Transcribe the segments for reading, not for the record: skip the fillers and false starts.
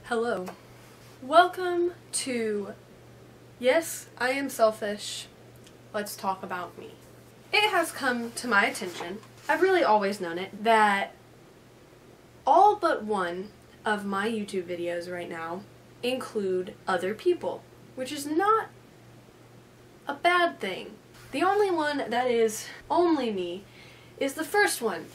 Hello. Welcome to Yes, I Am Selfish. Let's Talk About Me. It has come to my attention, I've really always known it, that all but one of my YouTube videos right now include other people, which is not a bad thing. The only one that is only me is the first one,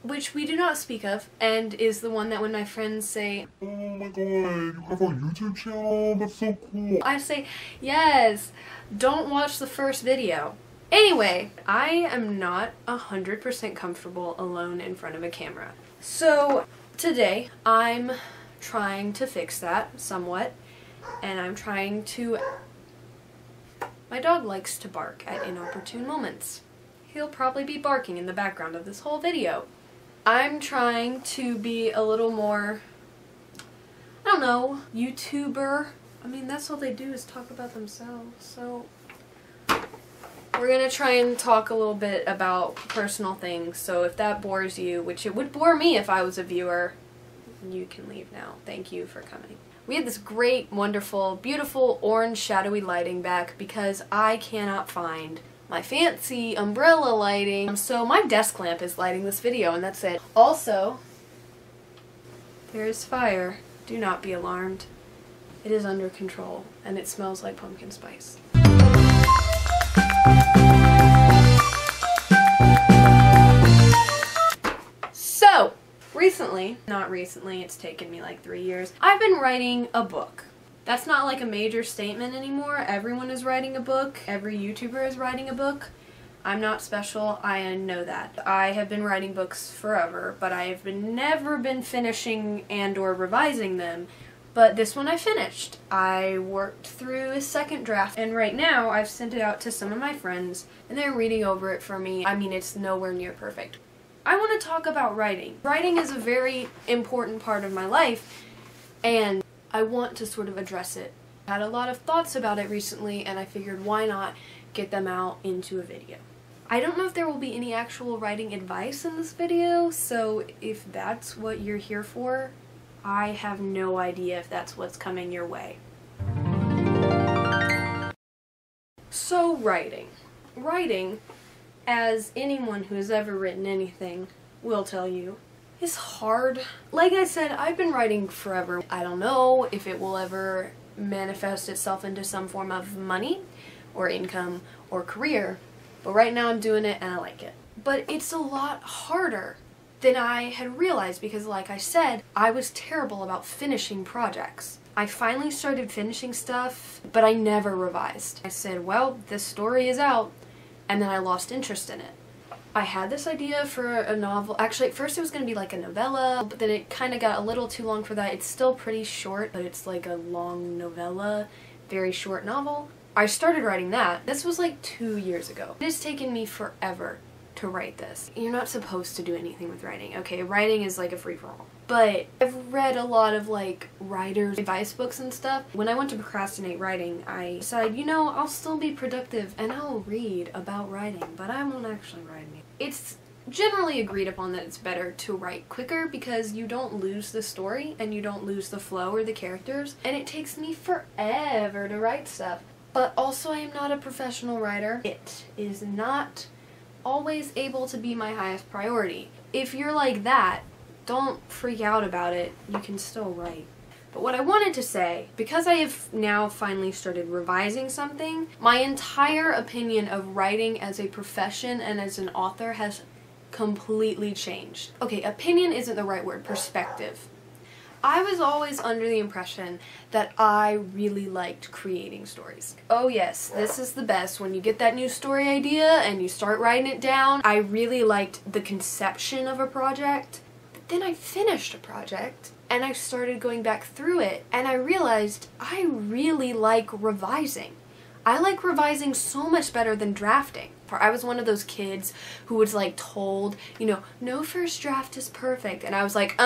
which we do not speak of, and is the one that when my friends say, "Oh my god, you have a YouTube channel, that's so cool," I say, yes, don't watch the first video. Anyway, I am not 100% comfortable alone in front of a camera. So today, I'm trying to fix that somewhat, and I'm trying to... My dog likes to bark at inopportune moments. He'll probably be barking in the background of this whole video. I'm trying to be a little more, I don't know, YouTuber. I mean, that's all they do is talk about themselves, so we're gonna try and talk a little bit about personal things, so if that bores you, which it would bore me if I was a viewer, you can leave now. Thank you for coming. We had this great, wonderful, beautiful orange shadowy lighting back because I cannot find my fancy umbrella lighting, so my desk lamp is lighting this video, and that's it. Also, there is fire. Do not be alarmed. It is under control, and it smells like pumpkin spice. So, not recently, it's taken me like 3 years, I've been writing a book. That's not like a major statement anymore. Everyone is writing a book. Every YouTuber is writing a book. I'm not special. I know that. I have been writing books forever, but I have never been finishing and or revising them. But this one I finished. I worked through a second draft, and right now I've sent it out to some of my friends, and they're reading over it for me. I mean, it's nowhere near perfect. I want to talk about writing. Writing is a very important part of my life, and I want to sort of address it. I had a lot of thoughts about it recently, and I figured why not get them out into a video. I don't know if there will be any actual writing advice in this video, so if that's what you're here for, I have no idea if that's what's coming your way. So writing. Writing, as anyone who has ever written anything will tell you, is hard. Like I said, I've been writing forever. I don't know if it will ever manifest itself into some form of money or income or career, but right now I'm doing it and I like it. But it's a lot harder than I had realized because, like I said, I was terrible about finishing projects. I finally started finishing stuff, but I never revised. I said, well, this story is out, and then I lost interest in it. I had this idea for a novel. Actually, at first it was going to be like a novella, but then it kind of got a little too long for that. It's still pretty short, but it's like a long novella, very short novel. I started writing that. This was like 2 years ago. It has taken me forever to write this. You're not supposed to do anything with writing, okay? Writing is like a free-for-all. But I've read a lot of like writers' advice books and stuff. When I went to procrastinate writing, I decided, you know, I'll still be productive and I'll read about writing, but I won't actually write anything. It's generally agreed upon that it's better to write quicker because you don't lose the story and you don't lose the flow or the characters, and it takes me forever to write stuff. But also, I am not a professional writer. It is not always able to be my highest priority. If you're like that, don't freak out about it. You can still write. But what I wanted to say, because I have now finally started revising something, my entire opinion of writing as a profession and as an author has completely changed. Okay, opinion isn't the right word, perspective. I was always under the impression that I really liked creating stories. Oh yes, this is the best when you get that new story idea and you start writing it down. I really liked the conception of a project. But then I finished a project and I started going back through it and I realized I really like revising. I like revising so much better than drafting. I was one of those kids who was like told, you know, no first draft is perfect, and I was like,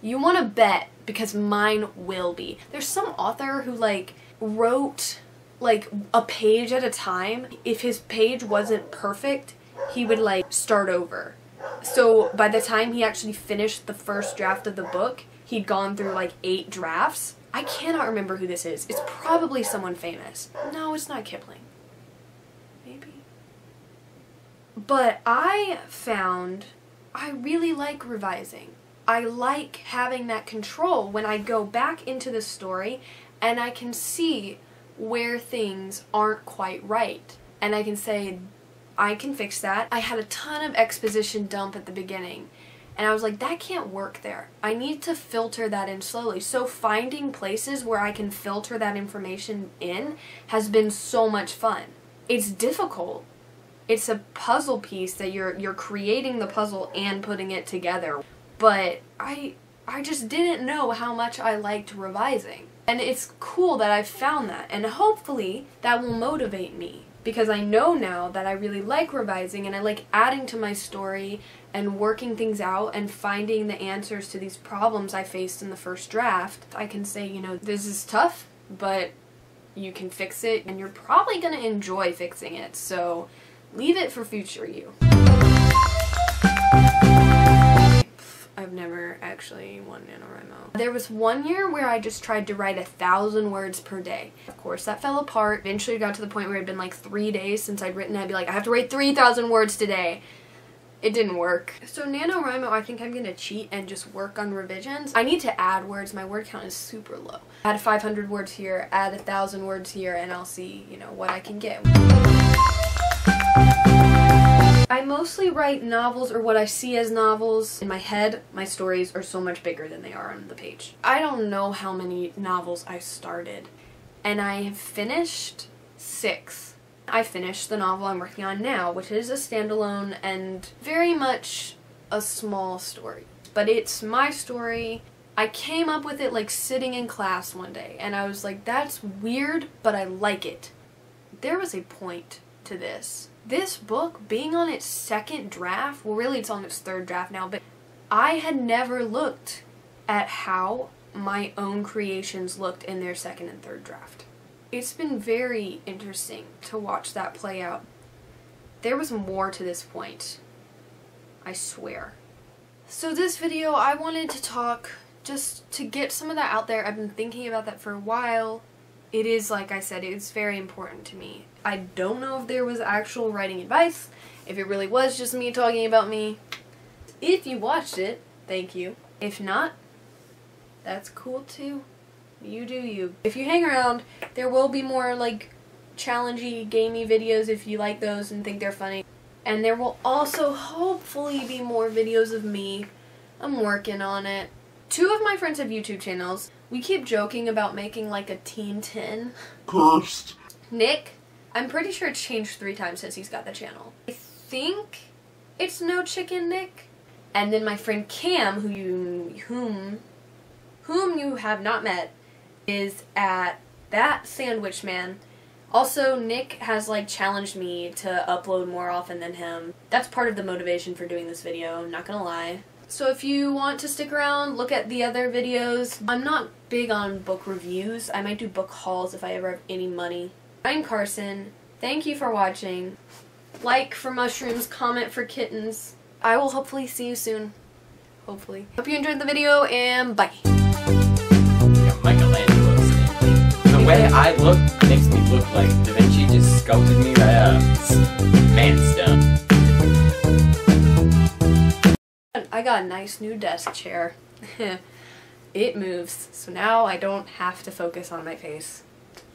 you want to bet because mine will be. There's some author who like wrote like a page at a time. If his page wasn't perfect, he would like start over. So by the time he actually finished the first draft of the book, he'd gone through like 8 drafts. I cannot remember who this is. It's probably someone famous. No, it's not Kipling. Maybe. But I found I really like revising. I like having that control when I go back into the story and I can see where things aren't quite right. And I can say, I can fix that. I had a ton of exposition dump at the beginning. And I was like, that can't work there. I need to filter that in slowly. So finding places where I can filter that information in has been so much fun. It's difficult. It's a puzzle piece that you're creating the puzzle and putting it together. But I just didn't know how much I liked revising. And it's cool that I've found that. And hopefully that will motivate me. Because I know now that I really like revising and I like adding to my story and working things out and finding the answers to these problems I faced in the first draft. I can say, you know, this is tough, but you can fix it and you're probably going to enjoy fixing it. So leave it for future you. I've never actually won NaNoWriMo. There was one year where I just tried to write 1,000 words per day. Of course, that fell apart. Eventually it got to the point where it had been like 3 days since I'd written. I'd be like, I have to write 3,000 words today. It didn't work. So NaNoWriMo, I think I'm gonna cheat and just work on revisions. I need to add words. My word count is super low. Add 500 words here, add 1,000 words here, and I'll see, you know, what I can get. I mostly write novels, or what I see as novels. In my head, my stories are so much bigger than they are on the page. I don't know how many novels I started, and I have finished 6. I finished the novel I'm working on now, which is a standalone and very much a small story. But it's my story. I came up with it like sitting in class one day, and I was like, that's weird, but I like it. There was a point to this. This book being on its 2nd draft, well really it's on its 3rd draft now, but I had never looked at how my own creations looked in their 2nd and 3rd draft. It's been very interesting to watch that play out. There was more to this point, I swear. So this video, I wanted to talk just to get some of that out there. I've been thinking about that for a while. It is, like I said, it's very important to me. I don't know if there was actual writing advice, if it really was just me talking about me. If you watched it, thank you. If not, that's cool too. You do you. If you hang around, there will be more like challengey, gamey videos if you like those and think they're funny. And there will also hopefully be more videos of me. I'm working on it. 2 of my friends have YouTube channels. We keep joking about making like a Teen 10. Cursed. Nick, I'm pretty sure it's changed 3 times since he's got the channel. I think it's No Chicken Nick. And then my friend Cam, whom you have not met, is at That Sandwich Man. Also, Nick has like challenged me to upload more often than him. That's part of the motivation for doing this video, I'm not gonna lie. So if you want to stick around, look at the other videos. I'm not big on book reviews. I might do book hauls if I ever have any money. I'm Carson. Thank you for watching. Like for mushrooms, comment for kittens. I will hopefully see you soon. Hopefully. Hope you enjoyed the video, and bye. Michelangelo's the way I look makes me look like Da Vinci just sculpted me right out of manstone. I got a nice new desk chair. It moves, so now I don't have to focus on my face.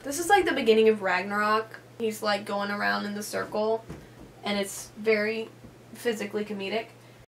This is like the beginning of Ragnarok. He's like going around in the circle, and it's very physically comedic.